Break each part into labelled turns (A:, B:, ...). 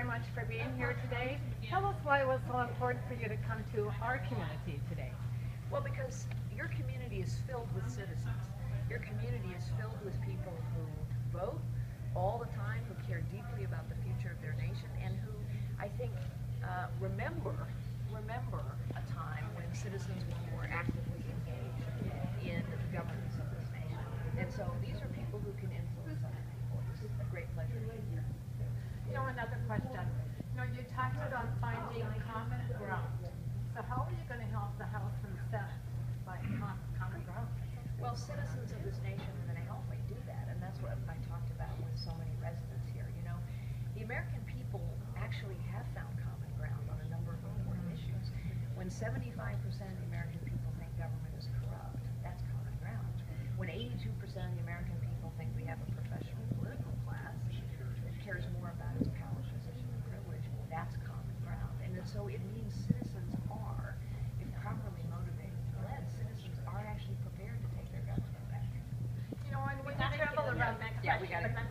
A: very much for being here today. Tell us why it was so important for you to come to our community today.
B: Well, because your community is filled with citizens. Your community is filled with people who vote all the time, who care deeply about the future of their nation, and who, I think, remember a time when citizens were more actively engaged in the governance of this nation. And so these are people who can influence other people. It's a great pleasure to be here.
A: You know, another question. You know, you talked about finding common ground. So how are you going to help the House and Senate find common ground?
B: Well, citizens of this nation are going to help me do that, and that's what I talked about with so many residents here. You know, the American people actually have found common ground on a number of important issues. When 75% of the American people think government is corrupt, that's common ground. When 82% of the American people think we have a professional political class that cares more about its power, position, and privilege, that's common ground. And so it means citizens are, if properly motivated and led, citizens are actually prepared to take their government back.
A: You know, and when you travel around,
B: I'm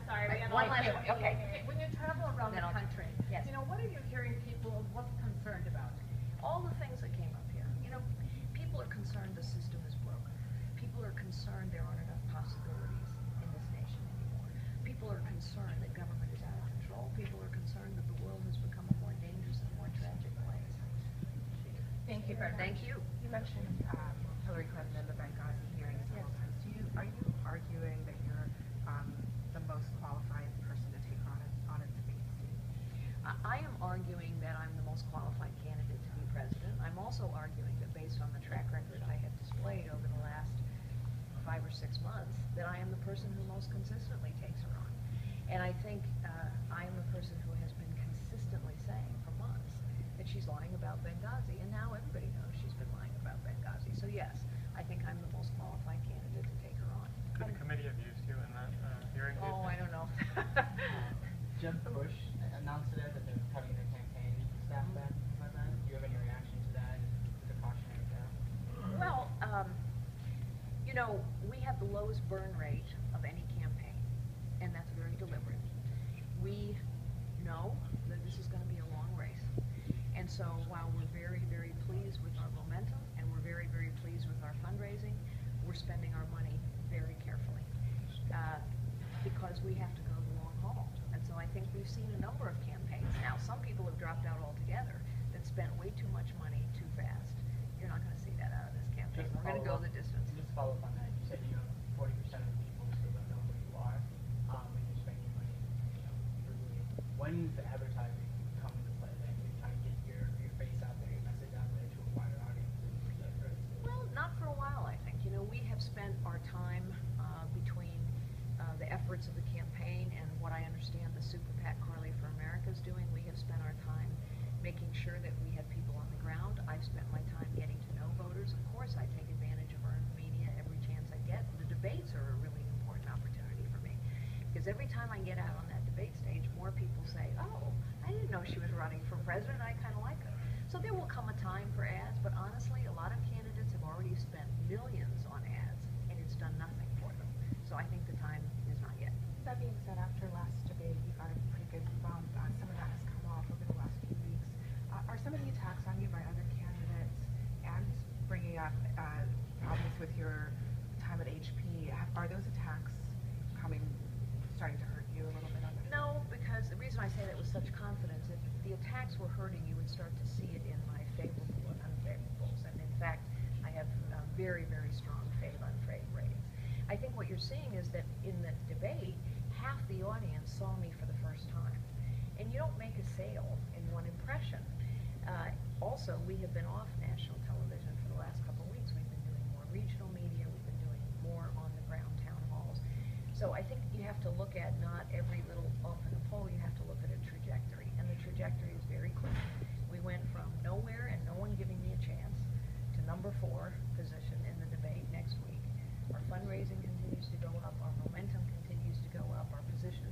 C: sorry, we got
B: one last one. Okay.
A: When you travel around the country,
B: yes.
A: You know, what are you hearing people what's concerned about?
B: All the things that came up here. You know, people are concerned the system is broken. People are concerned there aren't enough possibilities in this nation anymore. People are concerned that government is out of control. People are concerned that the world has become a more dangerous and more tragic place.
C: Thank you very much.
B: Thank you.
C: You mentioned Hillary Clinton and the Benghazi hearings several times. Are you arguing that you're the most qualified person to take on a debate stage?
B: I am arguing that I'm the most qualified candidate to be president. I'm also arguing that based on the track record I have displayed over the last 5 or 6 months, that I am the person who most consistently takes her on. And I think I am the person who has been consistently saying for months that she's lying about Benghazi, and now everybody knows she's been lying about Benghazi. So yes, I think I'm the most qualified candidate to take her on.
D: Could the committee have used you in that hearing?
B: Oh, I don't know.
E: Jeb Bush announced today that they're cutting their campaign staff back. Do you have any reaction to that? Is it cautionary tale?
B: Well, you know, we have the lowest burn rate of any campaign, and that's very deliberate. We know that this is going to be a long race, and so while we're very, very pleased with our momentum, and we're very, very pleased with our fundraising, we're spending our money very carefully, because we have to go the long haul. And so I think we've seen a number of campaigns now. Some people have dropped out altogether that spent way too much money too fast. You're not going to see that out of this campaign. We're going to go the distance.
E: Just follow up on that. You said 40% of the people still don't know who you are, and you're spending money frugally. When does the advertising come into play? Like you're trying to get your face out there, your message out there to a wider audience?
B: Well, not for a while, I think. You know, we have spent our time between the efforts of the campaign and what I understand the Super PAC Carly for America is doing. We have spent our time making sure that we have people on the ground. I've spent my time getting to know voters. Of course, I take advantage of earned media every chance I get. The debates are a really important opportunity for me, because every time I get out on that debate stage, more people say, oh, I didn't know she was running for president. I kind of like her. So there will come a time for ads, but honestly, a lot of candidates have already spent millions on ads, and it's done nothing for them. So I think the time is not yet.
C: That being said, after last debate, you got a pretty good bump. Some of that has come off over the last few weeks. Are some of the attacks on you by other candidates and bringing up problems with your time at HP, are those attacks starting to hurt you a little bit?
B: No, because the reason I say that with such confidence, if the attacks were hurting, you would start to see it in my favorable and unfavorables. And in fact, I have very, very strong unfavored ratings. I think what you're seeing is that in the debate, half the audience saw me for the first time. And you don't make a sale in one impression. Also, we have been off national television for the last couple of weeks. We've been doing more regional media. We've been doing more on-the-ground town halls. So I think you have to look at not every little bump in the poll. You have to look at a trajectory. And the trajectory is very clear. We went from nowhere and no one giving me a chance to number 4 position in the debate next week. Our fundraising continues to go up. Our momentum continues to go up. Our position